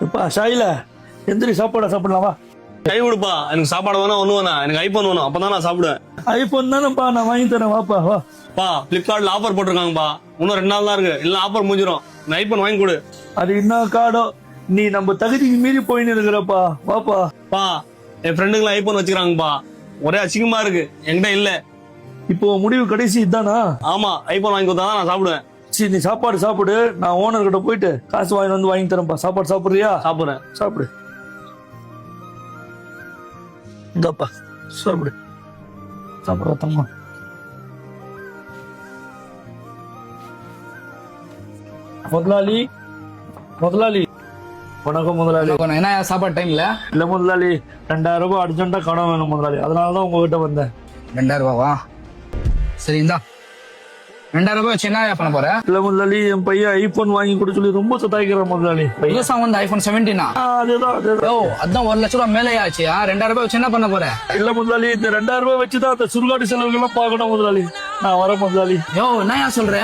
அப்பா ஷாயில எந்திரி சாப்பிடலாமா? கை விடுப்பா, எனக்கு சாப்பாடு வேணா ஒண்ணு வேணா, எனக்கு ஐபோன் வேணும், அப்பதான் நான் சாப்பிடுவேன். ஐபோன் தானேப்பா, நான் வாங்கி தரேன், வாப்பா வா. பா பிளிப்கார்ட்ல ஆஃபர் போட்டிருக்காங்கப்பா, இன்னும் 2 நாள் தான் இருக்கு, இல்ல ஆஃபர் முடிஞ்சிடும். இந்த ஐபோன் வாங்கி கொடு. அது என்ன காடோ, நீ நம்ம தகுதிக்கு மீறி போயின்னு இருக்கிறப்பா, வாப்பா. பா என் ஃப்ரெண்டுங்களாம் ஐபோன் வச்சுக்கிறாங்கப்பா, ஒரே அசிங்கமா இருக்கு, என்கிட்ட இல்ல. இப்போ முடிவு கடைசி இதானா? ஆமா, ஐபோன் வாங்கி கொடுத்தா தான் நான் சாப்பிடுவேன். சரி நீ சாப்பாடு சாப்பிடு, நான் ஓனர் கிட்ட போயிட்டு காசு வாங்கி வாங்கி தரேன்ப்பா. சாப்பாடு சாப்பிடுறியா? சாப்பிடுறேன். சாப்பிடு. இந்தப்பா சாப்பிடு. சாப்பிட தம்மா. முதலாளி முதலாளி வணக்கம் முதலாளி. என்ன சாப்பாடு டைம்ல? இல்ல முதலாளி, 2000 ரூபாய் அர்ஜென்ட்டா கடன் வேணும் முதலாளி, அதனாலதான் உங்ககிட்ட வந்தேன். 2000 ரூபாவா? சரி இந்தா 2000 ரூபாய் வச்சு என்ன பண்ண போற? இல்ல முதலாளி, என் பையன் ஐபோன் வாங்கி கொடு சொல்லி ரொம்ப சத்தாய்க்கிறான் முதலாளி. புதுசா வந்து ஐபோன் 17 அதேதான். அதான் 1 லட்சம் ரூபாய் மேலே ஆச்சு. 2000 ரூபாய் வச்சு என்ன பண்ண போற? இல்ல முதலாளி, இந்த 2000 ரூபாய் வச்சுதான் அந்த சுடுகாடு செலவுகள்லாம் பார்க்கணும் முதலாளி. நான் வரேன் முதலாளி. யோ என்ன சொல்ற?